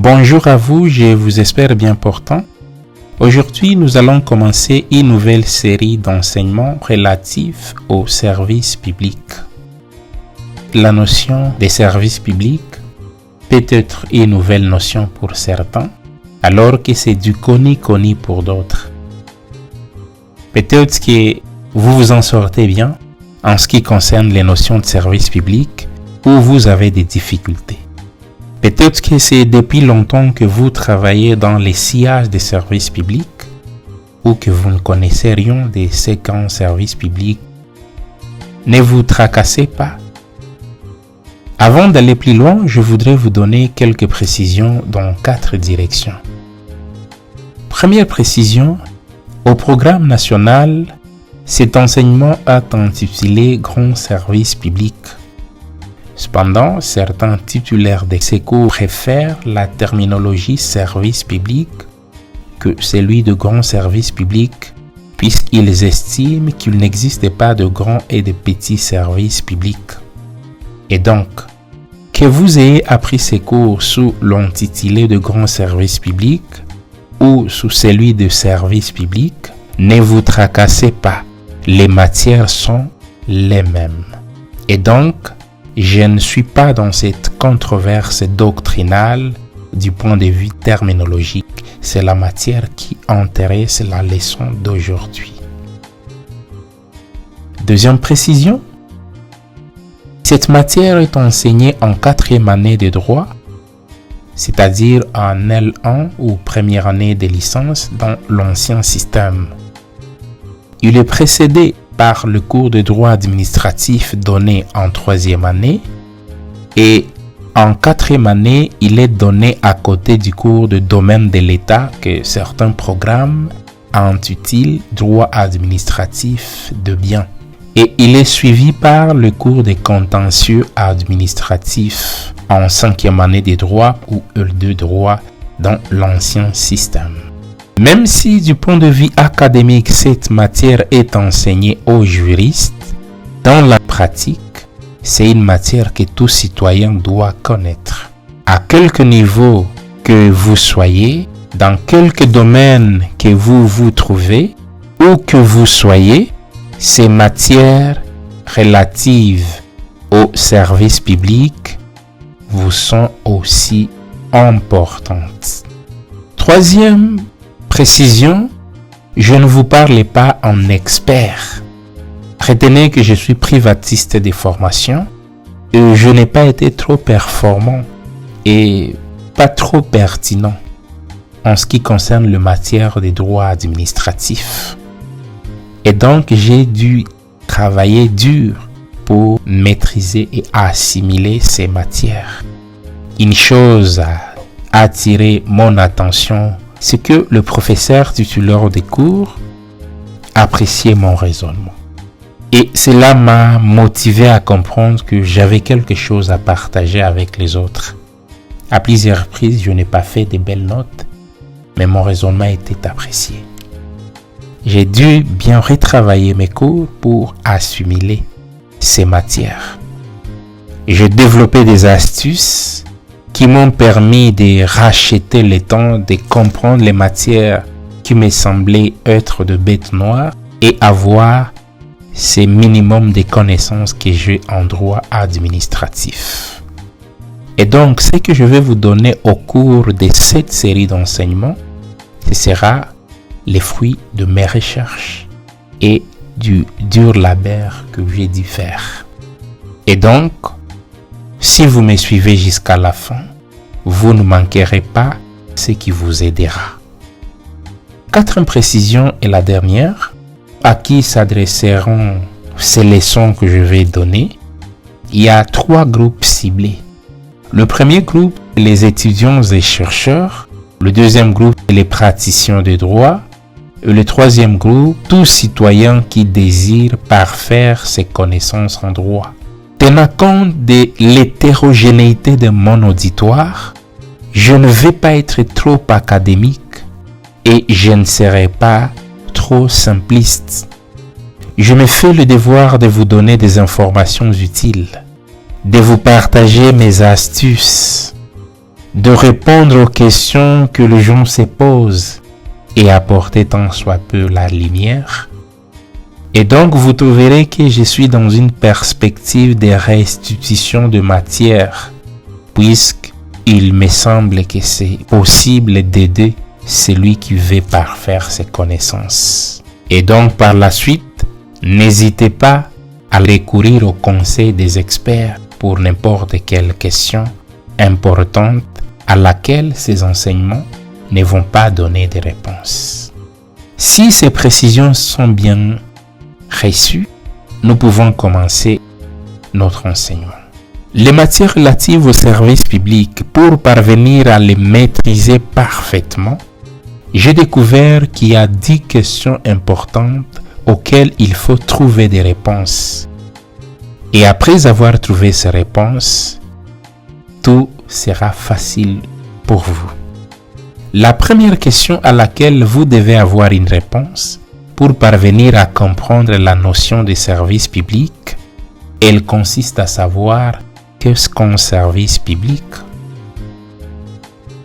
Bonjour à vous, je vous espère bien portant. Aujourd'hui, nous allons commencer une nouvelle série d'enseignements relatifs au service public. La notion des services publics peut être une nouvelle notion pour certains, alors que c'est du connu pour d'autres. Peut-être que vous vous en sortez bien en ce qui concerne les notions de service public ou vous avez des difficultés. Peut-être que c'est depuis longtemps que vous travaillez dans les sillages des services publics ou que vous ne connaissez rien de ces grands services publics. Ne vous tracassez pas. Avant d'aller plus loin, je voudrais vous donner quelques précisions dans 4 directions. Première précision, au programme national, cet enseignement est intitulé « Grand service public ». Cependant, certains titulaires de ces cours préfèrent la terminologie service public que celui de grand service public, puisqu'ils estiment qu'il n'existe pas de grands et de petits services publics. Et donc, que vous ayez appris ces cours sous l'intitulé de grand service public ou sous celui de service public, ne vous tracassez pas, les matières sont les mêmes. Et donc, je ne suis pas dans cette controverse doctrinale du point de vue terminologique. C'est la matière qui intéresse la leçon d'aujourd'hui. Deuxième précision, cette matière est enseignée en 4e année de droit, c'est-à-dire en L1 ou première année de licence dans l'ancien système. Il est précédé par le cours de droit administratif donné en 3e année et en 4e année, il est donné à côté du cours de domaine de l'État que certains programmes intitulent droit administratif de biens. Et il est suivi par le cours de contentieux administratif en 5e année de droit ou L2 droit dans l'ancien système. Même si du point de vue académique, cette matière est enseignée aux juristes, dans la pratique, c'est une matière que tout citoyen doit connaître. À quelque niveau que vous soyez, dans quelque domaine que vous vous trouvez, où que vous soyez, ces matières relatives au service public vous sont aussi importantes. Troisième précision, je ne vous parle pas en expert. Retenez que je suis privatiste de formation et je n'ai pas été trop performant et pas trop pertinent en ce qui concerne la matière des droits administratifs. Et donc, j'ai dû travailler dur pour maîtriser et assimiler ces matières. Une chose a attiré mon attention, c'est que le professeur titulaire des cours appréciait mon raisonnement. Et cela m'a motivé à comprendre que j'avais quelque chose à partager avec les autres. À plusieurs reprises, je n'ai pas fait de belles notes, mais mon raisonnement était apprécié. J'ai dû bien retravailler mes cours pour assimiler ces matières. J'ai développé des astuces qui m'ont permis de racheter le temps de comprendre les matières qui me semblaient être de bêtes noires et avoir ce minimum de connaissances que j'ai en droit administratif. Et donc, ce que je vais vous donner au cours de cette série d'enseignements, ce sera les fruits de mes recherches et du dur labeur que j'ai dû faire. Et donc, si vous me suivez jusqu'à la fin, vous ne manquerez pas ce qui vous aidera. 4e précision et la dernière, à qui s'adresseront ces leçons que je vais donner. Il y a 3 groupes ciblés. Le premier groupe, les étudiants et chercheurs. Le deuxième groupe, les praticiens de droit. Et le troisième groupe, tout citoyen qui désire parfaire ses connaissances en droit. Tenant compte de l'hétérogénéité de mon auditoire, je ne vais pas être trop académique et je ne serai pas trop simpliste. Je me fais le devoir de vous donner des informations utiles, de vous partager mes astuces de répondre aux questions que les gens se posent et apporter tant soit peu la lumière. Et donc vous trouverez que je suis dans une perspective de restitution de matière, puisqu'il me semble que c'est possible d'aider celui qui veut parfaire ses connaissances. Et donc par la suite, n'hésitez pas à recourir au conseil des experts pour n'importe quelle question importante à laquelle ces enseignements ne vont pas donner de réponse. Si ces précisions sont bien reçues, nous pouvons commencer notre enseignement. Les matières relatives au service public, pour parvenir à les maîtriser parfaitement, j'ai découvert qu'il y a 10 questions importantes auxquelles il faut trouver des réponses. Et après avoir trouvé ces réponses, tout sera facile pour vous. La première question à laquelle vous devez avoir une réponse pour parvenir à comprendre la notion de service public, elle consiste à savoir qu'est-ce qu'un service public.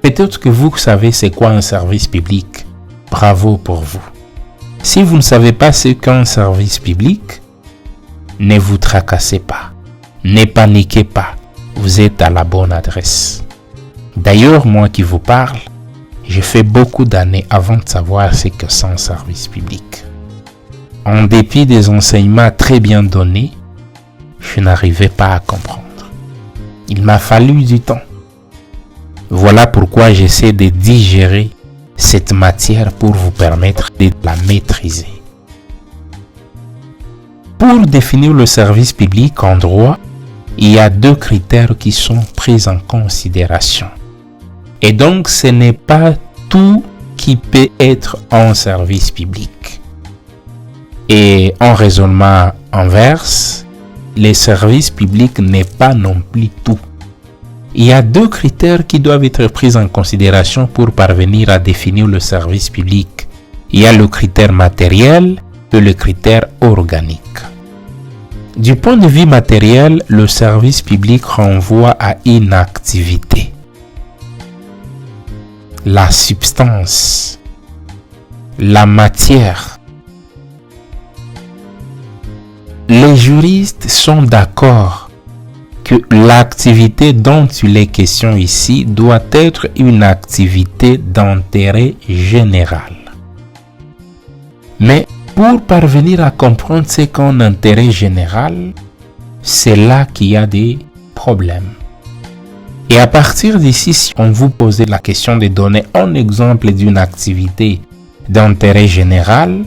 Peut-être que vous savez c'est quoi un service public. Bravo pour vous. Si vous ne savez pas ce qu'est un service public, ne vous tracassez pas. Ne paniquez pas. Vous êtes à la bonne adresse. D'ailleurs, moi qui vous parle, j'ai fait beaucoup d'années avant de savoir ce que c'est un service public. En dépit des enseignements très bien donnés, je n'arrivais pas à comprendre. Il m'a fallu du temps. Voilà pourquoi j'essaie de digérer cette matière pour vous permettre de la maîtriser. Pour définir le service public en droit, il y a 2 critères qui sont pris en considération. Et donc, ce n'est pas tout qui peut être un service public. Et en raisonnement inverse, le service public n'est pas non plus tout. Il y a 2 critères qui doivent être pris en considération pour parvenir à définir le service public. Il y a le critère matériel et le critère organique. Du point de vue matériel, le service public renvoie à une activité. La substance, la matière. Les juristes sont d'accord que l'activité dont il est question ici doit être une activité d'intérêt général. Mais pour parvenir à comprendre ce qu'est un intérêt général, c'est là qu'il y a des problèmes. Et à partir d'ici, si on vous posait la question de donner un exemple d'une activité d'intérêt général,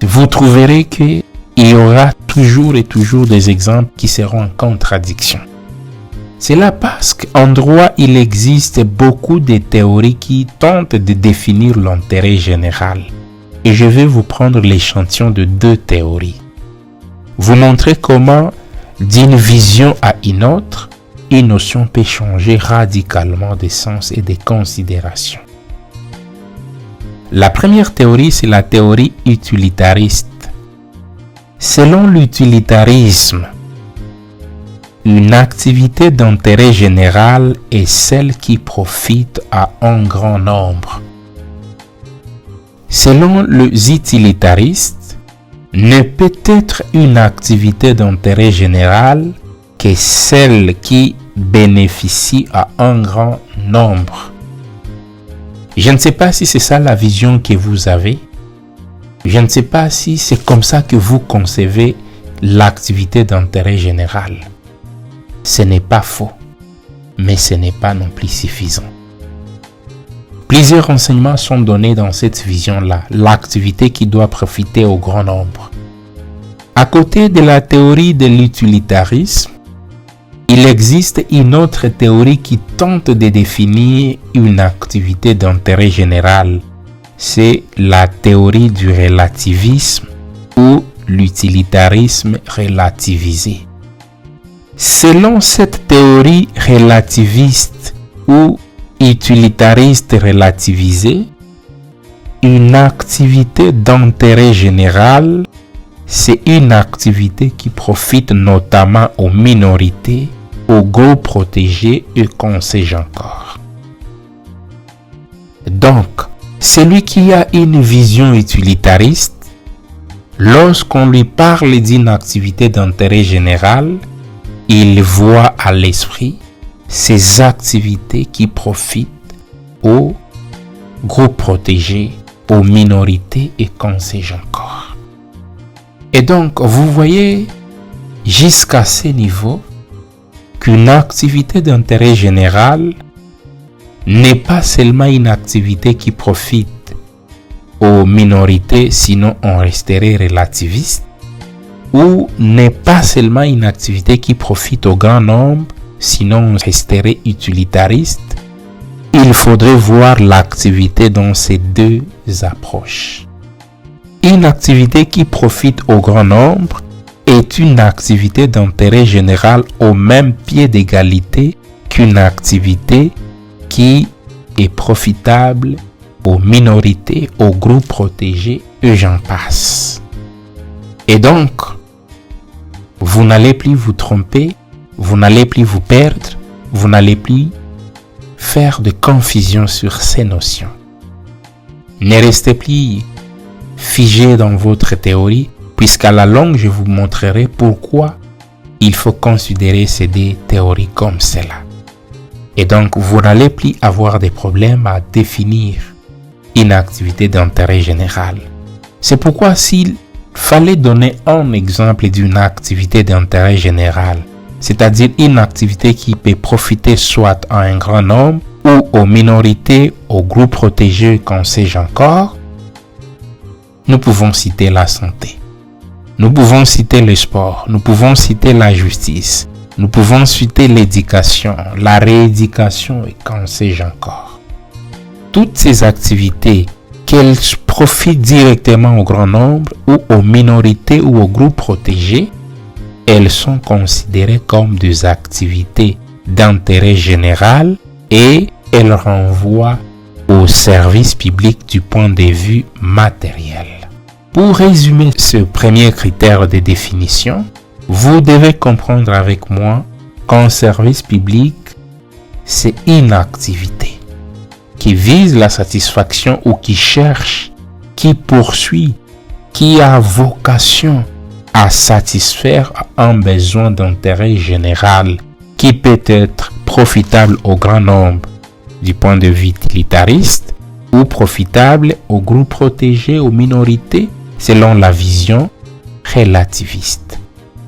vous trouverez qu'il y aura toujours et toujours des exemples qui seront en contradiction. C'est là parce qu'en droit, il existe beaucoup de théories qui tentent de définir l'intérêt général. Et je vais vous prendre l'échantillon de 2 théories. Vous montrer comment, d'une vision à une autre, une notion peut changer radicalement de sens et de considération. La première théorie, c'est la théorie utilitariste. Selon l'utilitarisme, une activité d'intérêt général est celle qui profite à un grand nombre. Selon les utilitaristes, ne peut être une activité d'intérêt général que celle qui bénéficie à un grand nombre. Je ne sais pas si c'est ça la vision que vous avez. Je ne sais pas si c'est comme ça que vous concevez l'activité d'intérêt général. Ce n'est pas faux, mais ce n'est pas non plus suffisant. Plusieurs renseignements sont donnés dans cette vision-là, l'activité qui doit profiter au grand nombre. À côté de la théorie de l'utilitarisme, il existe une autre théorie qui tente de définir une activité d'intérêt général. C'est la théorie du relativisme ou l'utilitarisme relativisé. Selon cette théorie relativiste ou utilitariste relativisé, une activité d'intérêt général, c'est une activité qui profite notamment aux minorités, aux groupes protégés et qu'on sais encore. Donc, celui qui a une vision utilitariste, lorsqu'on lui parle d'une activité d'intérêt général, il voit à l'esprit ces activités qui profitent aux groupes protégés, aux minorités et qu'on sais encore. Et donc, vous voyez jusqu'à ce niveau qu'une activité d'intérêt général n'est pas seulement une activité qui profite aux minorités, sinon on resterait relativiste, ou n'est pas seulement une activité qui profite au grand nombre, sinon on resterait utilitariste. Il faudrait voir l'activité dans ces deux approches. Une activité qui profite au grand nombre est une activité d'intérêt général au même pied d'égalité qu'une activité qui est profitable aux minorités, aux groupes protégés, et j'en passe. Et donc, vous n'allez plus vous tromper, vous n'allez plus vous perdre, vous n'allez plus faire de confusion sur ces notions. Ne restez plus figé dans votre théorie, puisqu'à la longue, je vous montrerai pourquoi il faut considérer ces deux théories comme cela. Et donc, vous n'allez plus avoir des problèmes à définir une activité d'intérêt général. C'est pourquoi s'il fallait donner un exemple d'une activité d'intérêt général, c'est-à-dire une activité qui peut profiter soit à un grand nombre ou aux minorités, aux groupes protégés, qu'on sais-je encore, nous pouvons citer la santé, nous pouvons citer le sport, nous pouvons citer la justice, nous pouvons citer l'éducation, la rééducation et qu'on sais-je encore. Toutes ces activités, qu'elles profitent directement au grand nombre ou aux minorités ou aux groupes protégés, elles sont considérées comme des activités d'intérêt général et elles renvoient au service public du point de vue matériel. Pour résumer ce premier critère de définition, vous devez comprendre avec moi qu'un service public, c'est une activité qui vise la satisfaction ou qui cherche, qui poursuit, qui a vocation à satisfaire un besoin d'intérêt général qui peut être profitable au grand nombre du point de vue utilitariste ou profitable aux groupes protégés, aux minorités, selon la vision relativiste.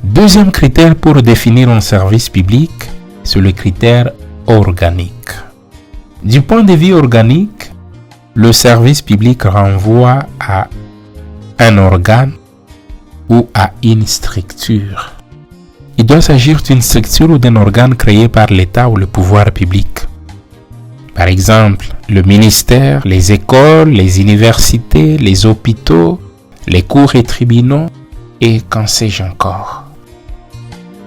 Deuxième critère pour définir un service public, c'est le critère organique. Du point de vue organique, le service public renvoie à un organe ou à une structure. Il doit s'agir d'une structure ou d'un organe créé par l'État ou le pouvoir public. Par exemple, le ministère, les écoles, les universités, les hôpitaux, les cours et tribunaux et qu'en sais-je encore.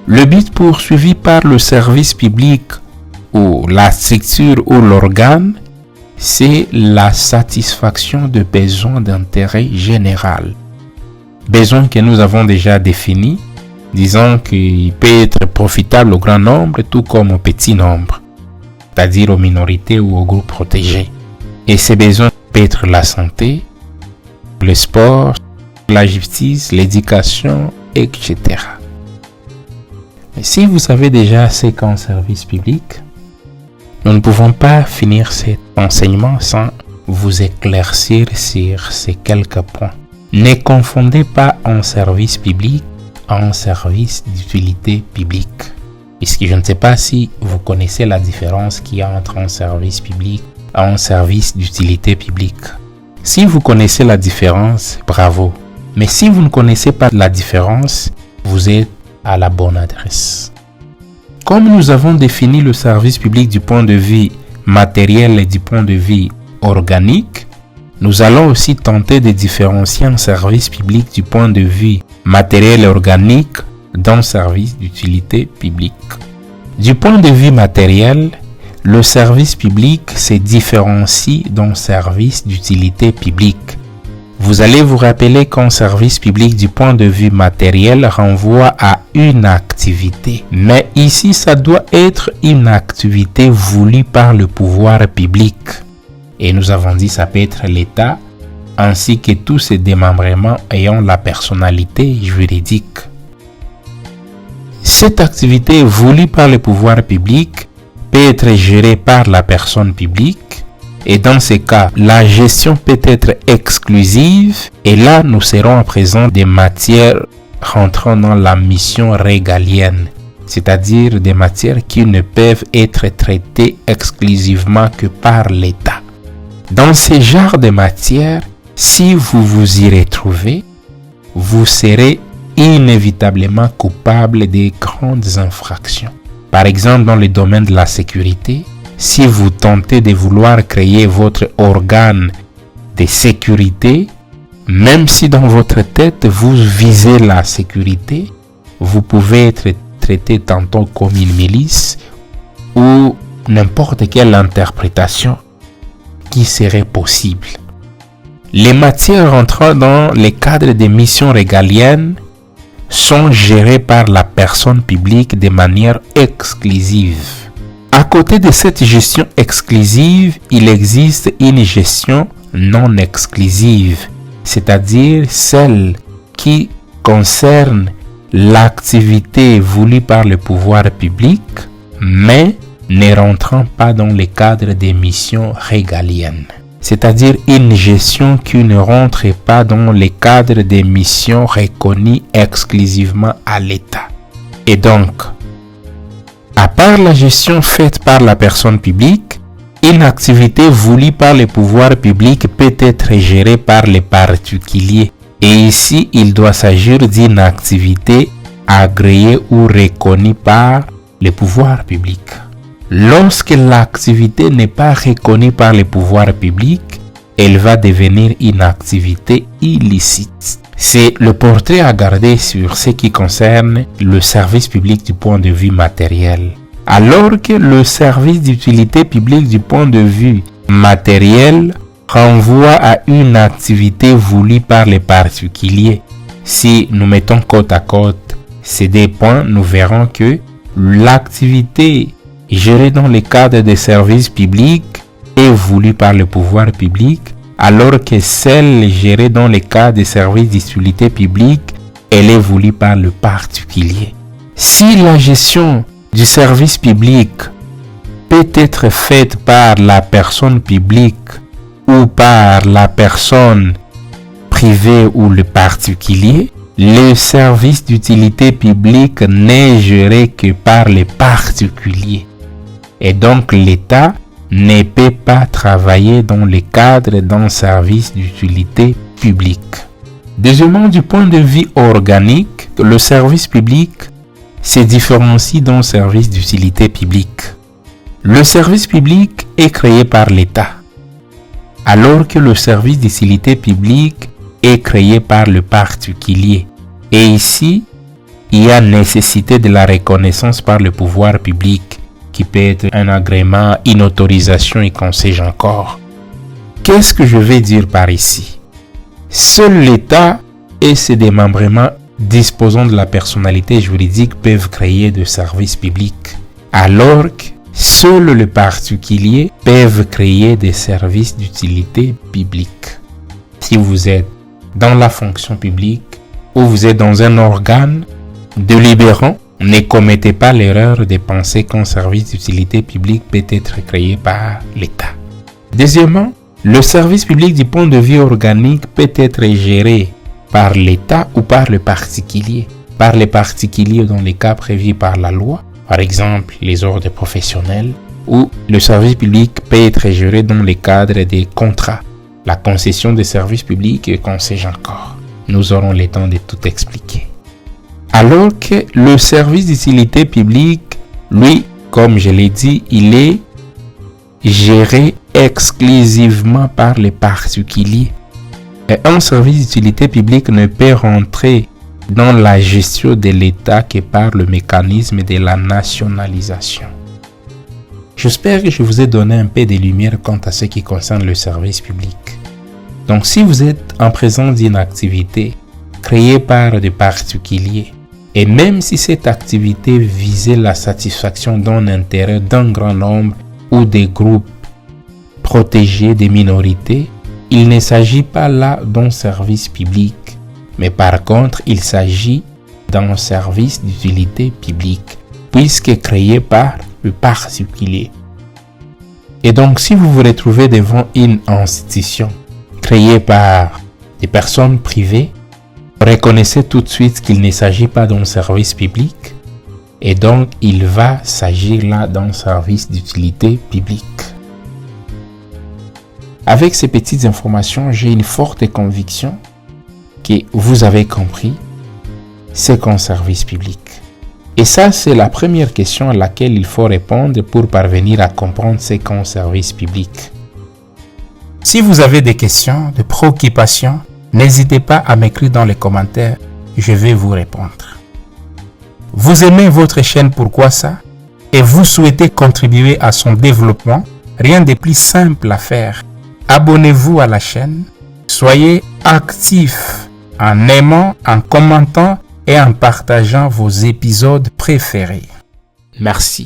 Le but poursuivi par le service public ou la structure ou l'organe, c'est la satisfaction de besoins d'intérêt général. Besoins que nous avons déjà définis, disons qu'il peut être profitable au grand nombre tout comme au petit nombre, c'est-à-dire aux minorités ou aux groupes protégés. Et ces besoins peuvent être la santé, le sport, la justice, l'éducation, etc. Mais si vous savez déjà ce qu'est un service public, nous ne pouvons pas finir cet enseignement sans vous éclaircir sur ces quelques points. Ne confondez pas un service public à un service d'utilité publique. Puisque je ne sais pas si vous connaissez la différence qu'il y a entre un service public et un service d'utilité publique. Si vous connaissez la différence, bravo. Mais si vous ne connaissez pas la différence, vous êtes à la bonne adresse. Comme nous avons défini le service public du point de vue matériel et du point de vue organique, nous allons aussi tenter de différencier un service public du point de vue matériel et organique d'un service d'utilité publique. Du point de vue matériel, le service public se différencie d'un service d'utilité publique. Vous allez vous rappeler qu'un service public du point de vue matériel renvoie à une activité. Mais ici, ça doit être une activité voulue par le pouvoir public. Et nous avons dit ça peut être l'État, ainsi que tous ces démembrements ayant la personnalité juridique. Cette activité voulue par le pouvoir public peut être gérée par la personne publique. Et dans ces cas, la gestion peut être exclusive. Et là, nous serons à présent des matières rentrant dans la mission régalienne, c'est-à-dire des matières qui ne peuvent être traitées exclusivement que par l'État. Dans ce genre de matières, si vous vous y retrouvez, vous serez inévitablement coupable de grandes infractions. Par exemple, dans le domaine de la sécurité, si vous tentez de vouloir créer votre organe de sécurité, même si dans votre tête vous visez la sécurité, vous pouvez être traité tantôt comme une milice ou n'importe quelle interprétation qui serait possible. Les matières entrant dans le cadre des missions régaliennes sont gérées par la personne publique de manière exclusive. À côté de cette gestion exclusive, il existe une gestion non exclusive, c'est-à-dire celle qui concerne l'activité voulue par le pouvoir public, mais ne rentrant pas dans le cadre des missions régaliennes. C'est-à-dire une gestion qui ne rentre pas dans le cadre des missions reconnues exclusivement à l'État. Et donc, à part la gestion faite par la personne publique, une activité voulue par le pouvoir public peut être gérée par les particuliers. Et ici, il doit s'agir d'une activité agréée ou reconnue par le pouvoir public. Lorsque l'activité n'est pas reconnue par le pouvoir public, elle va devenir une activité illicite. C'est le portrait à garder sur ce qui concerne le service public du point de vue matériel. Alors que le service d'utilité publique du point de vue matériel renvoie à une activité voulue par les particuliers. Si nous mettons côte à côte ces deux points, nous verrons que l'activité gérée dans le cadre des services publics est voulue par le pouvoir public, alors que celle gérée dans le cadre des services d'utilité publique, elle est voulue par le particulier. Si la gestion du service public peut être faite par la personne publique ou par la personne privée ou le particulier, le service d'utilité publique n'est géré que par les particuliers. Et donc l'État ne peut pas travailler dans le cadre d'un service d'utilité publique. Deuxièmement, du point de vue organique, le service public se différencie d'un service d'utilité publique. Le service public est créé par l'État, alors que le service d'utilité publique est créé par le particulier. Et ici, il y a nécessité de la reconnaissance par le pouvoir public, qui peut être un agrément, une autorisation et qu'on sais-je encore. Qu'est-ce que je vais dire par ici? Seul l'État et ses démembrements disposant de la personnalité juridique peuvent créer des services publics, alors que seuls les particuliers peuvent créer des services d'utilité publique. Si vous êtes dans la fonction publique ou vous êtes dans un organe délibérant, ne commettez pas l'erreur de penser qu'un service d'utilité publique peut être créé par l'État. Deuxièmement, le service public du point de vue organique peut être géré par l'État ou par le particulier. Par les particuliers dans les cas prévus par la loi, par exemple les ordres professionnels, ou le service public peut être géré dans le cadre des contrats, la concession des services publics et qu'on sait encore. Nous aurons le temps de tout expliquer. Alors que le service d'utilité publique, lui, comme je l'ai dit, il est géré exclusivement par les particuliers. Et un service d'utilité publique ne peut rentrer dans la gestion de l'État que par le mécanisme de la nationalisation. J'espère que je vous ai donné un peu de lumière quant à ce qui concerne le service public. Donc si vous êtes en présence d'une activité créée par des particuliers, et même si cette activité visait la satisfaction d'un intérêt d'un grand nombre ou des groupes protégés des minorités, il ne s'agit pas là d'un service public, mais par contre, il s'agit d'un service d'utilité publique, puisque créé par le particulier. Et donc, si vous vous retrouvez devant une institution créée par des personnes privées, reconnaissez tout de suite qu'il ne s'agit pas d'un service public, et donc il va s'agir là d'un service d'utilité publique. Avec ces petites informations, j'ai une forte conviction que vous avez compris c'est qu'un service public. Et ça, c'est la première question à laquelle il faut répondre pour parvenir à comprendre ce qu'un service public. Si vous avez des questions, des préoccupations, n'hésitez pas à m'écrire dans les commentaires, je vais vous répondre. Vous aimez votre chaîne Pourquoi ça et vous souhaitez contribuer à son développement, rien de plus simple à faire. Abonnez-vous à la chaîne, soyez actifs en aimant, en commentant et en partageant vos épisodes préférés. Merci.